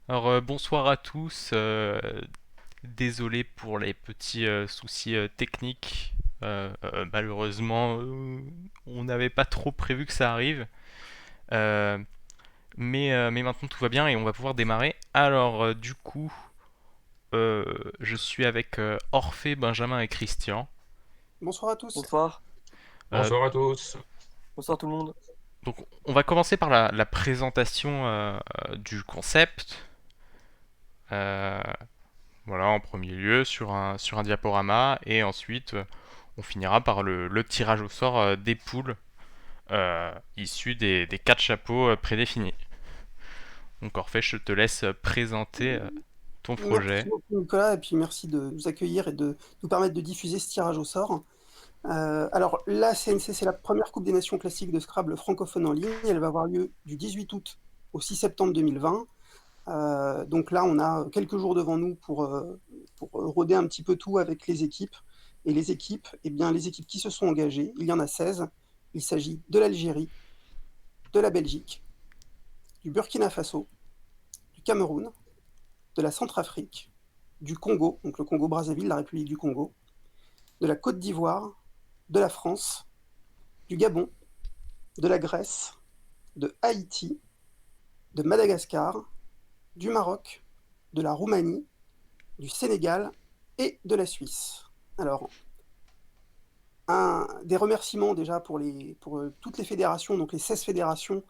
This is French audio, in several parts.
Alors bonsoir à tous, désolé pour les petits soucis techniques. Malheureusement, on n'avait pas trop prévu que ça arrive. Euh, mais maintenant tout va bien et on va pouvoir démarrer. Alors du coup, euh, je suis avec Orphée, Benjamin et Christian. Bonsoir à tous. Bonsoir, Euh, Bonsoir à tous. bonsoir tout le monde. donc on va commencer par la présentation du concept. Euh, voilà, en premier lieu sur un diaporama et ensuite on finira par le tirage au sort des poules issues des quatre chapeaux prédéfinis. Donc Orphée, je te laisse présenter ton Merci projet. beaucoup Nicolas, et puis merci de nous accueillir et de nous permettre de diffuser ce tirage au sort. Alors la CNC, c'est la première Coupe des Nations classique de Scrabble francophone en ligne. Elle va avoir lieu du 18 août au 6 septembre 2020. Donc là, on a quelques jours devant nous pour roder un petit peu tout avec les équipes. Et les équipes, eh bien, les équipes qui se sont engagées, il y en a 16. Il s'agit de l'Algérie, de la Belgique, du Burkina Faso, du Cameroun, de la Centrafrique, du Congo, donc le Congo-Brazzaville, la République du Congo, de la Côte d'Ivoire, de la France, du Gabon, de la Grèce, de Haïti, de Madagascar, du Maroc, de la Roumanie, du Sénégal et de la Suisse. Alors, des remerciements déjà pour toutes les fédérations, donc les 16 fédérations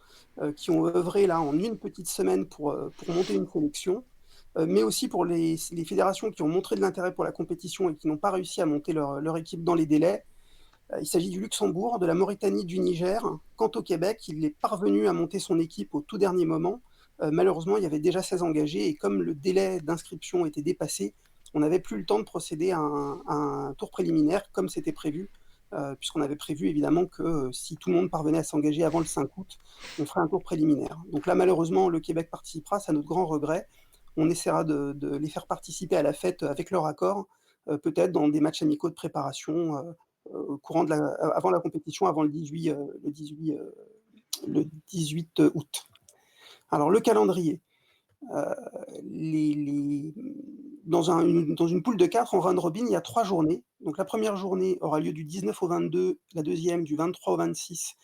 qui ont œuvré là en une petite semaine pour monter une sélection, mais aussi pour les fédérations qui ont montré de l'intérêt pour la compétition et qui n'ont pas réussi à monter leur équipe dans les délais. Il s'agit du Luxembourg, de la Mauritanie, du Niger. Quant au Québec, il est parvenu à monter son équipe au tout dernier moment. Malheureusement, il y avait déjà 16 engagés et comme le délai d'inscription était dépassé, on n'avait plus le temps de procéder à un tour préliminaire comme c'était prévu, puisqu'on avait prévu évidemment que si tout le monde parvenait à s'engager avant le 5 août, on ferait un tour préliminaire. Donc là, malheureusement, le Québec participera, c'est à notre grand regret. On essaiera de les faire participer à la fête avec leur accord, peut-être dans des matchs amicaux de préparation avant la compétition, avant le 18 août. Alors le calendrier. Euh, les, dans une poule de 4 en round robin, il y a 3 journées. Donc la première journée aura lieu du 19 au 22, la deuxième du 23 au 26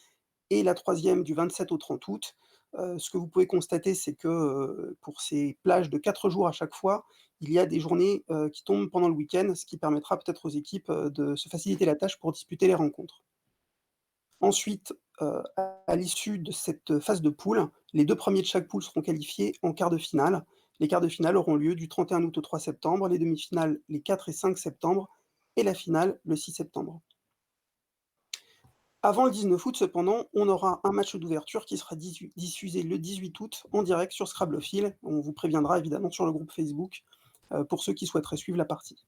et la troisième du 27 au 30 août. Ce que vous pouvez constater, c'est que pour ces plages de 4 jours à chaque fois, il y a des journées qui tombent pendant le week-end, ce qui permettra peut-être aux équipes de se faciliter la tâche pour disputer les rencontres. Ensuite, à l'issue de cette phase de poule, les 2 premiers de chaque poule seront qualifiés en quart de finale. Les quarts de finale auront lieu du 31 août au 3 septembre, les demi-finales les 4 et 5 septembre et la finale le 6 septembre. Avant le 19 août, cependant, on aura un match d'ouverture qui sera diffusé le 18 août en direct sur Scrablophile. On vous préviendra évidemment sur le groupe Facebook pour ceux qui souhaiteraient suivre la partie.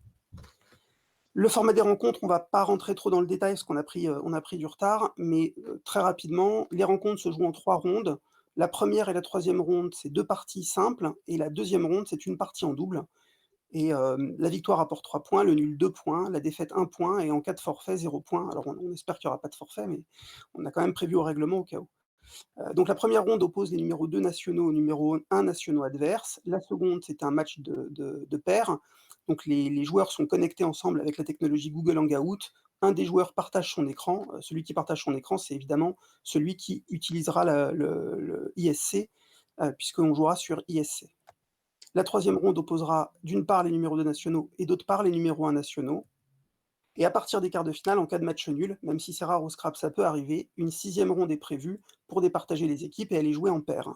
Le format des rencontres, on ne va pas rentrer trop dans le détail parce on a pris du retard, mais très rapidement, les rencontres se jouent en 3 rondes. La première et la troisième ronde, c'est 2 parties simples et la deuxième ronde, c'est une partie en double et la victoire apporte 3 points, le nul 2 points, la défaite 1 point et en cas de forfait 0 point. Alors on espère qu'il n'y aura pas de forfait, mais on a quand même prévu au règlement au cas où. Donc la première ronde oppose les numéros 2 nationaux aux numéros 1 nationaux adverses. La seconde, c'est un match de pairs. Donc les joueurs sont connectés ensemble avec la technologie Google Hangout. Un des joueurs partage son écran. Celui qui partage son écran, c'est évidemment celui qui utilisera le ISC, puisqu'on jouera sur ISC. La troisième ronde opposera d'une part les numéros 2 nationaux et d'autre part les numéros 1 nationaux. Et à partir des quarts de finale, en cas de match nul, même si c'est rare au Scrap, ça peut arriver, une sixième ronde est prévue pour départager les équipes et aller jouer en paire.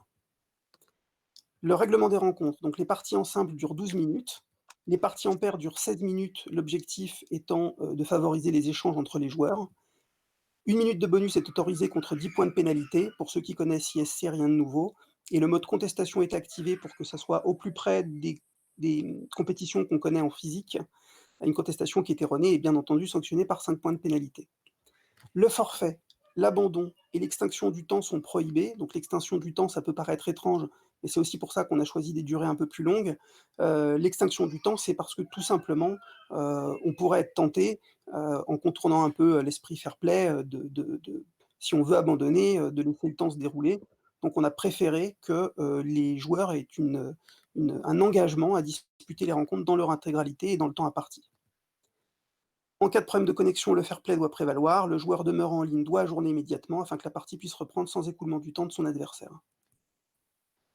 Le règlement des rencontres, donc les parties en simple durent 12 minutes, les parties en paire durent 16 minutes, l'objectif étant de favoriser les échanges entre les joueurs. Une minute de bonus est autorisée contre 10 points de pénalité, pour ceux qui connaissent ISC, rien de nouveau, et le mode contestation est activé pour que ça soit au plus près des compétitions qu'on connaît en physique. Une contestation qui est erronée est bien entendu sanctionnée par 5 points de pénalité. Le forfait, l'abandon et l'extinction du temps sont prohibés. Donc l'extinction du temps, ça peut paraître étrange, mais c'est aussi pour ça qu'on a choisi des durées un peu plus longues. L'extinction du temps, c'est parce que tout simplement, on pourrait être tenté, en contournant un peu l'esprit fair play, si on veut abandonner, de laisser le temps se dérouler. Donc on a préféré que les joueurs aient un engagement à disputer les rencontres dans leur intégralité et dans le temps imparti. En cas de problème de connexion, le fair play doit prévaloir, le joueur demeurant en ligne doit ajourner immédiatement afin que la partie puisse reprendre sans écoulement du temps de son adversaire.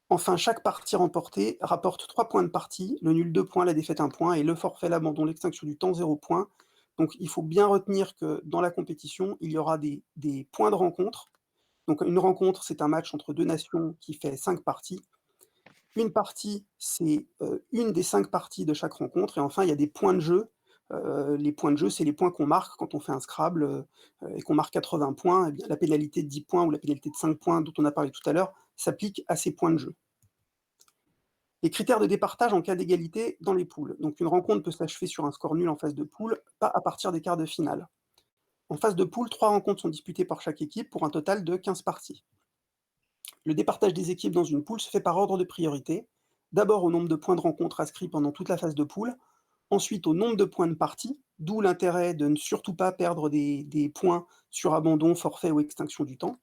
Enfin, chaque partie remportée rapporte 3 points de partie, le nul 2 points, la défaite 1 point et le forfait, l'abandon, l'extinction du temps 0 points. Donc il faut bien retenir que dans la compétition, il y aura des points de rencontre. Donc une rencontre, c'est un match entre 2 nations qui fait 5 parties. Une partie, c'est, une des 5 parties de chaque rencontre et enfin il y a des points de jeu. Les points de jeu, c'est les points qu'on marque quand on fait un Scrabble, et qu'on marque 80 points, et bien la pénalité de 10 points ou la pénalité de 5 points dont on a parlé tout à l'heure s'applique à ces points de jeu. Les critères de départage en cas d'égalité dans les poules. Donc une rencontre peut s'achever sur un score nul en phase de poule, pas à partir des quarts de finale. En phase de poule, 3 rencontres sont disputées par chaque équipe pour un total de 15 parties. Le départage des équipes dans une poule se fait par ordre de priorité. D'abord au nombre de points de rencontre inscrits pendant toute la phase de poule, ensuite au nombre de points de partie, d'où l'intérêt de ne surtout pas perdre des points sur abandon, forfait ou extinction du temps,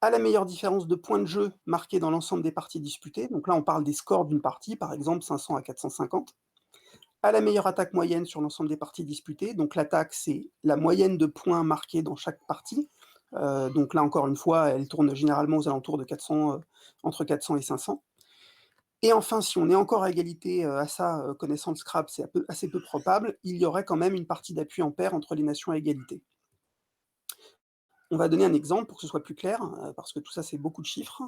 à la meilleure différence de points de jeu marqués dans l'ensemble des parties disputées, donc là on parle des scores d'une partie, par exemple 500 à 450, à la meilleure attaque moyenne sur l'ensemble des parties disputées, donc l'attaque c'est la moyenne de points marqués dans chaque partie, donc là encore une fois elle tourne généralement aux alentours de 400, entre 400 et 500. Et enfin, si on est encore à égalité, à ça, connaissant le Scrabble, c'est assez peu probable, il y aurait quand même une partie d'appui en pair entre les nations à égalité. On va donner un exemple pour que ce soit plus clair, parce que tout ça, c'est beaucoup de chiffres.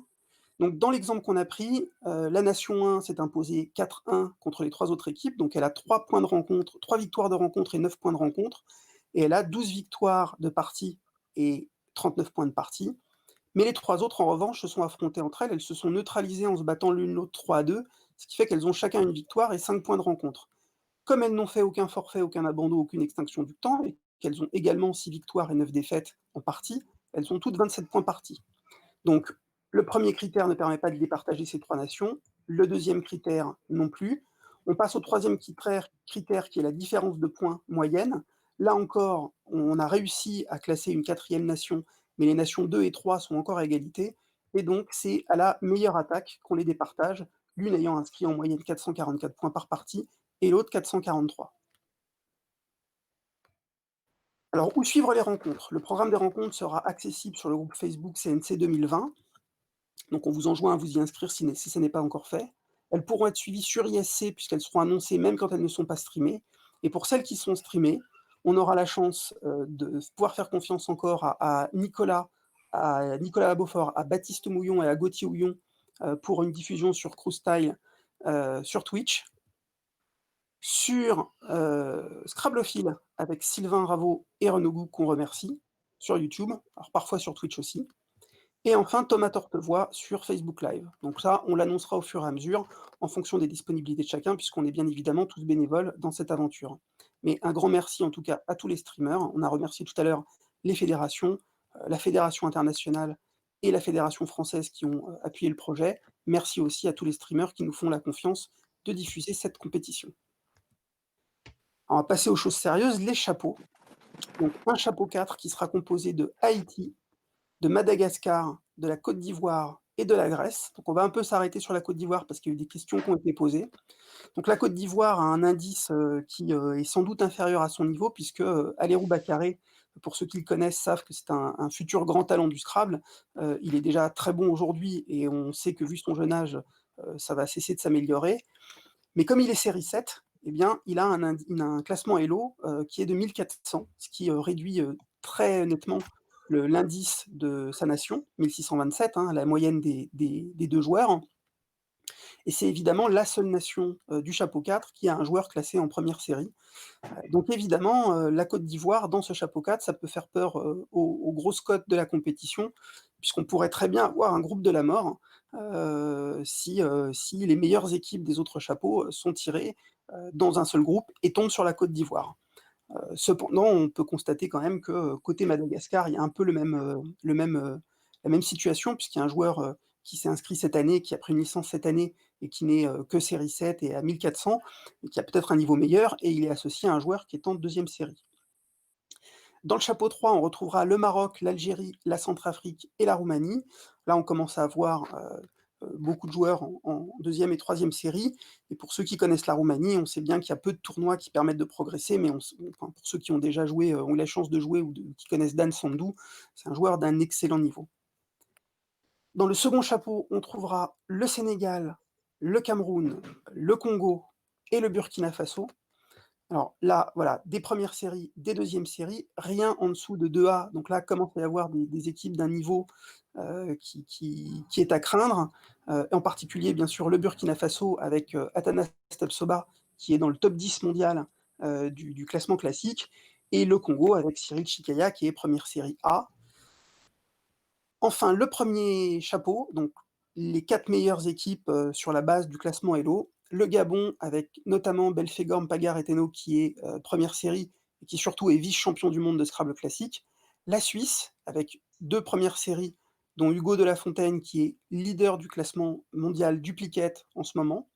Donc dans l'exemple qu'on a pris, la nation 1 s'est imposée 4-1 contre les 3 autres équipes, donc elle a 3 points de rencontre, 3 victoires de rencontre et 9 points de rencontre, et elle a 12 victoires de partie et 39 points de partie. Mais les 3 autres, en revanche, se sont affrontées entre elles, elles se sont neutralisées en se battant l'une l'autre 3-2, ce qui fait qu'elles ont chacun une victoire et 5 points de rencontre. Comme elles n'ont fait aucun forfait, aucun abandon, aucune extinction du temps, et qu'elles ont également 6 victoires et 9 défaites en partie, elles ont toutes 27 points partie. Donc, le premier critère ne permet pas de départager ces 3 nations, le deuxième critère non plus. On passe au troisième critère qui est la différence de points moyenne. Là encore, on a réussi à classer une quatrième nation, mais les nations 2 et 3 sont encore à égalité, et donc c'est à la meilleure attaque qu'on les départage, l'une ayant inscrit en moyenne 444 points par partie et l'autre 443. Alors, où suivre les rencontres? Le programme des rencontres sera accessible sur le groupe Facebook CNC 2020. Donc on vous enjoint à vous y inscrire si ça n'est pas encore fait. Elles pourront être suivies sur ISC puisqu'elles seront annoncées même quand elles ne sont pas streamées. Et pour celles qui sont streamées, on aura la chance de pouvoir faire confiance encore à Nicolas Beaufort, à Baptiste Mouillon et à Gauthier Houillon pour une diffusion sur Cruise sur Twitch, sur Scrablophile avec Sylvain Raveau et Renaud Gou qu'on remercie, sur YouTube, alors parfois sur Twitch aussi. Et enfin, Thomas Tortevoix sur Facebook Live. Donc ça, on l'annoncera au fur et à mesure, en fonction des disponibilités de chacun, puisqu'on est bien évidemment tous bénévoles dans cette aventure. Mais un grand merci en tout cas à tous les streamers. On a remercié tout à l'heure les fédérations, la Fédération internationale et la Fédération française qui ont appuyé le projet. Merci aussi à tous les streamers qui nous font la confiance de diffuser cette compétition. On va passer aux choses sérieuses, les chapeaux. Donc un chapeau 4 qui sera composé de Haïti, de Madagascar, de la Côte d'Ivoire et de la Grèce. Donc on va un peu s'arrêter sur la Côte d'Ivoire parce qu'il y a eu des questions qui ont été posées. Donc la Côte d'Ivoire a un indice qui est sans doute inférieur à son niveau puisque Alérou Bakary, pour ceux qui le connaissent, savent que c'est un futur grand talent du Scrabble. Il est déjà très bon aujourd'hui et on sait que vu son jeune âge, ça va cesser de s'améliorer. Mais comme il est série 7, eh bien, il a un classement Elo qui est de 1400, ce qui réduit très nettement l'indice de sa nation, 1627, hein, la moyenne des 2 joueurs. Et c'est évidemment la seule nation du chapeau 4 qui a un joueur classé en première série. Donc évidemment, la Côte d'Ivoire, dans ce chapeau 4, ça peut faire peur aux grosses cotes de la compétition, puisqu'on pourrait très bien avoir un groupe de la mort si les meilleures équipes des autres chapeaux sont tirées dans un seul groupe et tombent sur la Côte d'Ivoire. Cependant, on peut constater quand même que côté Madagascar, il y a un peu la même situation, puisqu'il y a un joueur qui s'est inscrit cette année, qui a pris une licence cette année et qui n'est que série 7 et à 1400, et qui a peut-être un niveau meilleur, et il est associé à un joueur qui est en deuxième série. Dans le chapeau 3, on retrouvera le Maroc, l'Algérie, la Centrafrique et la Roumanie. Là, on commence à avoir beaucoup de joueurs en 2e et 3e série et pour ceux qui connaissent la Roumanie, on sait bien qu'il y a peu de tournois qui permettent de progresser, mais enfin, pour ceux qui ont déjà joué, ont eu la chance de jouer ou qui connaissent Dan Sandou, c'est un joueur d'un excellent niveau. Dans le second chapeau, on trouvera le Sénégal, le Cameroun, le Congo et le Burkina Faso. Alors là, voilà, des premières séries, des deuxièmes séries, rien en dessous de 2A. Donc là, commence à y avoir des équipes d'un niveau qui est à craindre. En particulier, bien sûr, le Burkina Faso avec Atanas Tapsoba, qui est dans le top 10 mondial du classement classique, et le Congo avec Cyril Chikaya, qui est première série A. Enfin, le premier chapeau, donc les 4 meilleures équipes sur la base du classement Elo. Le Gabon, avec notamment Belphégor Mpagar Eteno, qui est première série, et qui surtout est vice-champion du monde de Scrabble classique. La Suisse, avec 2 premières séries, dont Hugo de la Fontaine, qui est leader du classement mondial duplicate en ce moment.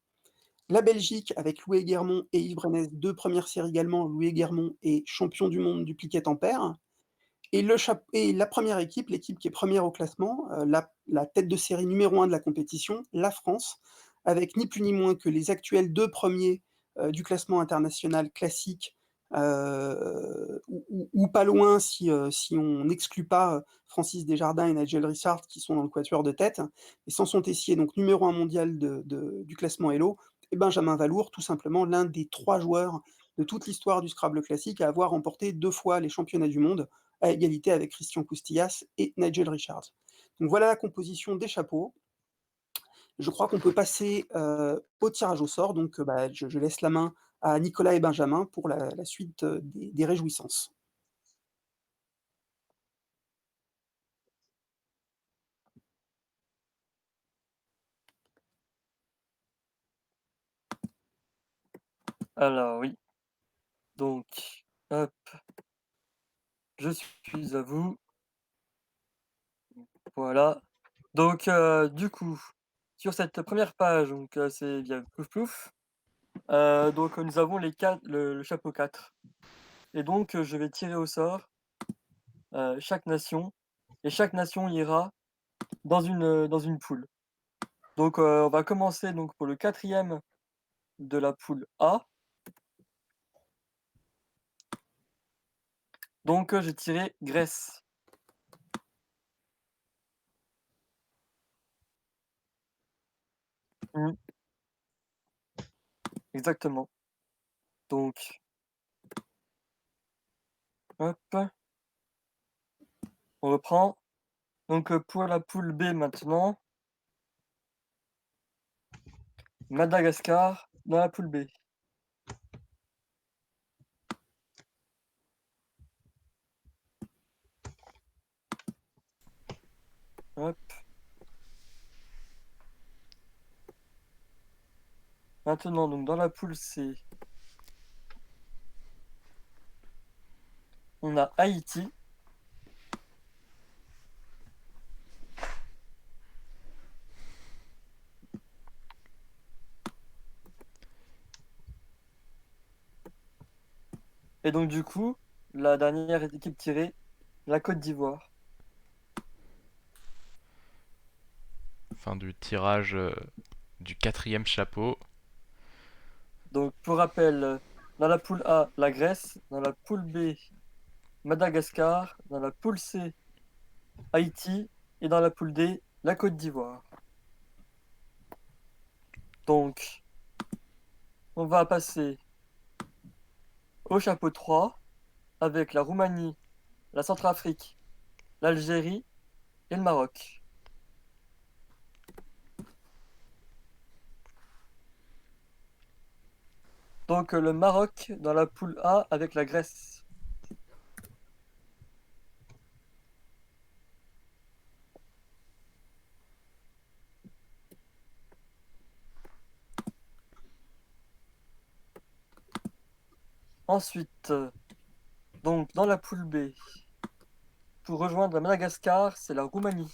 La Belgique, avec Louis Guermont et Yves Brenez, 2 premières séries également. Louis Guermont est champion du monde duplicate en paire. Et la première équipe, l'équipe qui est première au classement, la tête de série numéro 1 de la compétition, la France, avec ni plus ni moins que les actuels 2 premiers du classement international classique, ou pas loin si on n'exclut pas Francis Desjardins et Nigel Richard qui sont dans le quatuor de tête, et Samson Tessier, donc numéro 1 mondial du classement Elo, et Benjamin Valour, tout simplement l'un des 3 joueurs de toute l'histoire du Scrabble classique à avoir remporté 2 fois les championnats du monde, à égalité avec Christian Coustillas et Nigel Richards. Donc voilà la composition des chapeaux. Je crois qu'on peut passer au tirage au sort, donc je laisse la main à Nicolas et Benjamin pour la suite des réjouissances. Alors oui, donc, hop, je suis à vous. Voilà. Donc, du coup, sur cette première page, donc c'est via Plouf Plouf. Donc nous avons le chapeau 4. Et donc je vais tirer au sort chaque nation. Et chaque nation ira dans une poule. Donc on va commencer donc pour le 4e de la poule A. Donc j'ai tiré Grèce. Mmh, exactement. Donc, hop, on reprend. Donc pour la poule B maintenant, Madagascar dans la poule B. Hop. Maintenant, donc dans la poule C, on a Haïti. Et donc du coup, la dernière équipe tirée, la Côte d'Ivoire. Fin du tirage du 4e chapeau. Donc pour rappel, dans la poule A, la Grèce, dans la poule B, Madagascar, dans la poule C, Haïti, et dans la poule D, la Côte d'Ivoire. Donc, on va passer au chapeau 3 avec la Roumanie, la Centrafrique, l'Algérie et le Maroc. Donc le Maroc dans la poule A avec la Grèce. Ensuite, donc dans la poule B, pour rejoindre Madagascar, c'est la Roumanie.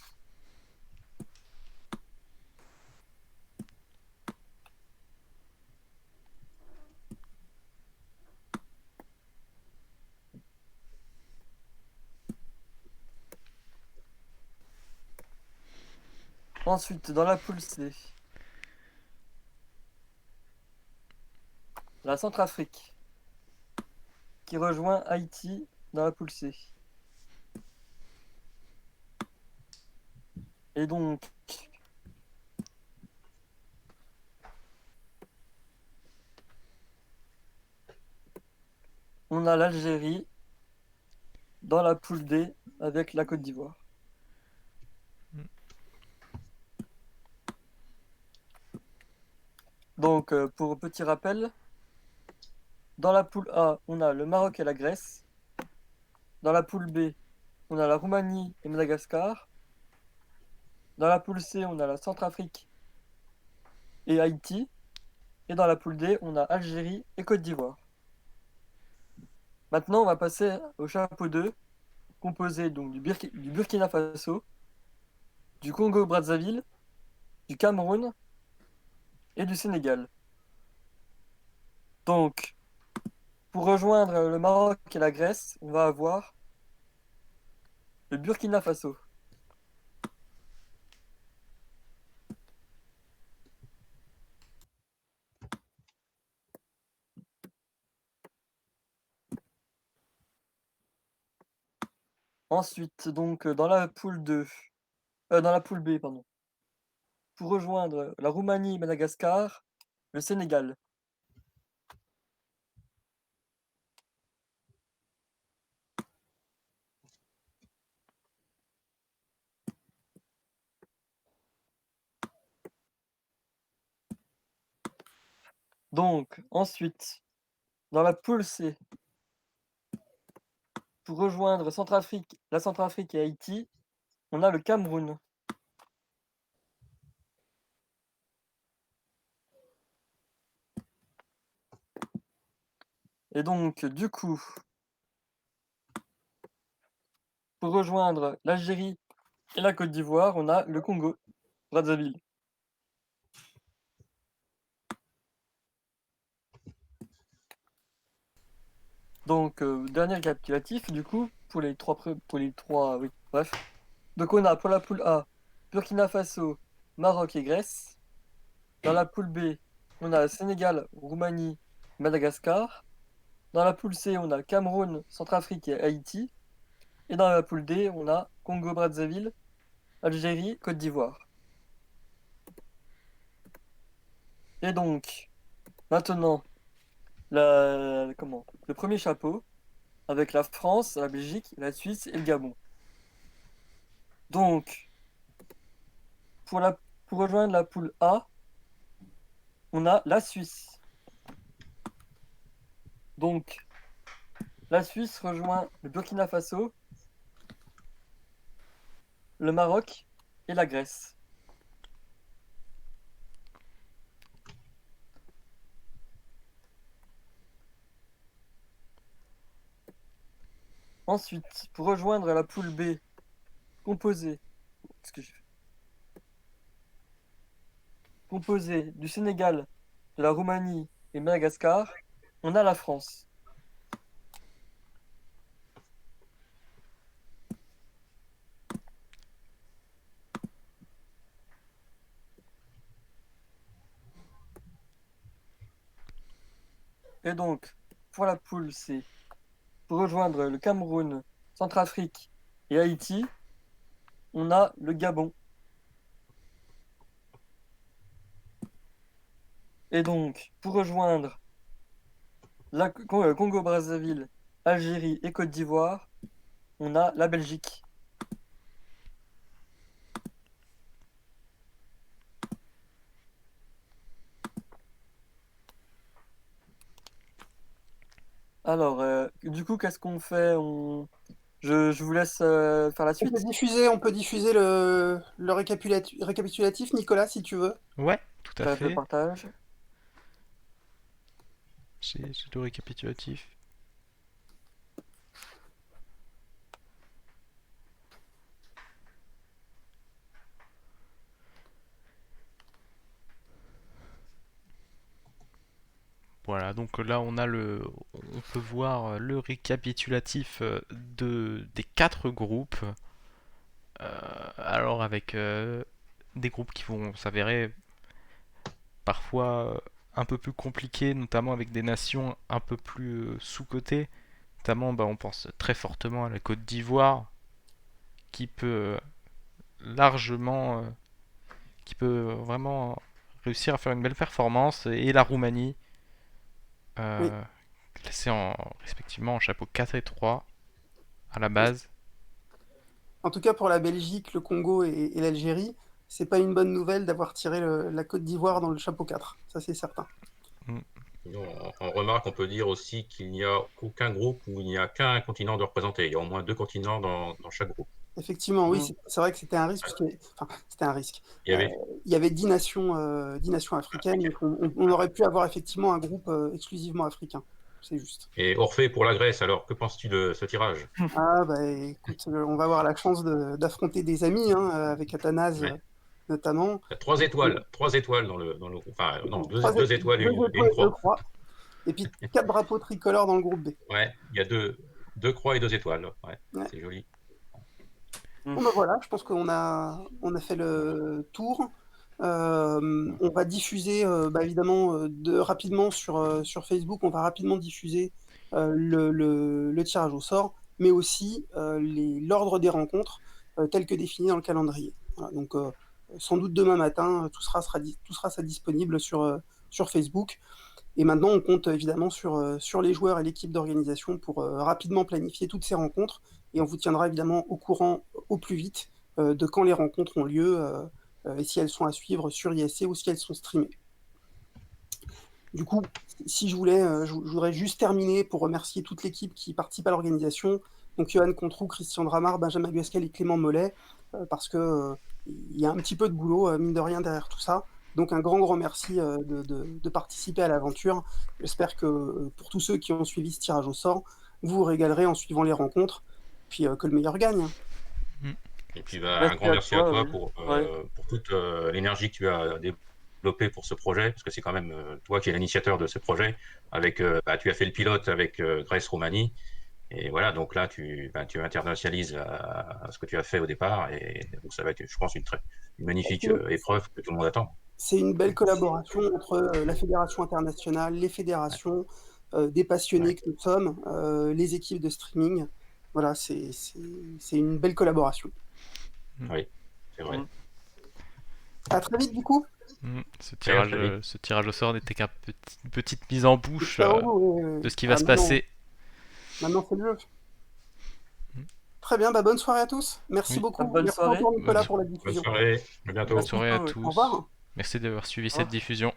Ensuite, dans la poule C, la Centrafrique qui rejoint Haïti dans la poule C. Et donc, on a l'Algérie dans la poule D avec la Côte d'Ivoire. Donc, pour petit rappel, dans la poule A, on a le Maroc et la Grèce. Dans la poule B, on a la Roumanie et Madagascar. Dans la poule C, on a la Centrafrique et Haïti. Et dans la poule D, on a Algérie et Côte d'Ivoire. Maintenant, on va passer au chapeau 2, composé donc du Burkina Faso, du Congo-Brazzaville, du Cameroun et du Sénégal. Donc, pour rejoindre le Maroc et la Grèce, on va avoir le Burkina Faso. Ensuite, donc, dans la poule B, pardon. Pour rejoindre la Roumanie et Madagascar, le Sénégal. Donc, ensuite, dans la poule C, pour rejoindre la Centrafrique et Haïti, on a le Cameroun. Et donc, du coup, pour rejoindre l'Algérie et la Côte d'Ivoire, on a le Congo, Brazzaville. Donc, dernier récapitulatif, du coup, pour les trois, oui, bref. Donc, on a pour la poule A, Burkina Faso, Maroc et Grèce. Dans la poule B, on a Sénégal, Roumanie, Madagascar. Dans la poule C, on a Cameroun, Centrafrique et Haïti. Et dans la poule D, on a Congo-Brazzaville, Algérie, Côte d'Ivoire. Et donc, maintenant, le premier chapeau, avec la France, la Belgique, la Suisse et le Gabon. Donc, pour rejoindre la poule A, on a la Suisse. Donc, la Suisse rejoint le Burkina Faso, le Maroc et la Grèce. Ensuite, pour rejoindre la poule B, composée du Sénégal, de la Roumanie et Madagascar, on a la France. Et donc, pour la poule C, pour rejoindre le Cameroun, Centrafrique et Haïti, on a le Gabon. Et donc, pour rejoindre Congo-Brazzaville, Algérie et Côte d'Ivoire, on a la Belgique. Alors, du coup, qu'est-ce qu'on fait? Je vous laisse faire la suite. On peut diffuser le récapitulatif, Nicolas, si tu veux. Ouais, tout à Je fait. partage. J'ai le récapitulatif. Voilà, donc là on peut voir le récapitulatif des 4 groupes. Alors avec des groupes qui vont s'avérer parfois un peu plus compliqués, notamment avec des nations un peu plus sous-cotées. Notamment, on pense très fortement à la Côte d'Ivoire, qui peut largement, qui peut vraiment réussir à faire une belle performance, et la Roumanie, Oui. classée respectivement en chapeau 4 et 3 à la base. En tout cas, pour la Belgique, le Congo et l'Algérie, c'est pas une bonne nouvelle d'avoir tiré la Côte d'Ivoire dans le chapeau 4. Ça, c'est certain. On remarque, on peut dire aussi qu'il n'y a aucun groupe où il n'y a qu'un continent de représenté. Il y a au moins 2 continents dans chaque groupe. Effectivement, oui, Mm. c'est vrai que c'était un risque. Enfin, c'était un risque. Il y avait Il y avait 10 nations africaines, donc on aurait pu avoir effectivement un groupe exclusivement africain. C'est juste. Et Orphée pour la Grèce, alors que penses-tu de ce tirage? Ah bah écoute, on va avoir la chance d'affronter des amis, hein, avec Athanase Ouais. notamment. Il y a 3 étoiles dans le enfin non, Trois 2 étoiles et deux une étoiles et deux croix. croix. Et puis 4 drapeaux tricolores dans le groupe B. Ouais, il y a 2 croix et 2 étoiles. Ouais, Ouais. c'est joli. Bon bah voilà, je pense qu'on a fait le tour. On va diffuser évidemment rapidement sur Facebook, on va rapidement diffuser le tirage au sort, mais aussi l'ordre des rencontres tel que défini dans le calendrier. Voilà, donc sans doute demain matin, tout sera disponible sur Facebook. Et maintenant, on compte évidemment sur les joueurs et l'équipe d'organisation pour rapidement planifier toutes ces rencontres. Et on vous tiendra évidemment au courant au plus vite de quand les rencontres ont lieu et si elles sont à suivre sur ISC ou si elles sont streamées. Du coup, si je voudrais juste terminer pour remercier toute l'équipe qui participe à l'organisation. Donc Johan Controu, Christian Dramar, Benjamin Guesquel et Clément Mollet, parce que il y a un petit peu de boulot, mine de rien, derrière tout ça. Donc un grand merci de participer à l'aventure. J'espère que pour tous ceux qui ont suivi ce tirage au sort, vous vous régalerez en suivant les rencontres, puis que le meilleur gagne. Et puis Merci un grand merci à toi oui. pour toute l'énergie que tu as développée pour ce projet, parce que c'est quand même toi qui es l'initiateur de ce projet. Tu as fait le pilote avec Grèce Roumanie. Et voilà, donc là, tu internationalises ce que tu as fait au départ. Et donc, ça va être, je pense, une magnifique épreuve que tout le monde attend. C'est une belle collaboration entre la fédération internationale, les fédérations, des passionnés que nous sommes, les équipes de streaming. Voilà, c'est une belle collaboration. Oui, c'est vrai. À très vite, du coup. Ce tirage au sort n'était qu'une petite mise en bouche de ce qui va se passer. Maintenant, c'est le jeu. Très bien, bonne soirée à tous. Merci beaucoup. Bonne Merci soirée. encore, Nicolas, pour la diffusion. Bonne soirée, à bientôt. Bonne soirée à tous. Au revoir. Merci d'avoir suivi cette diffusion.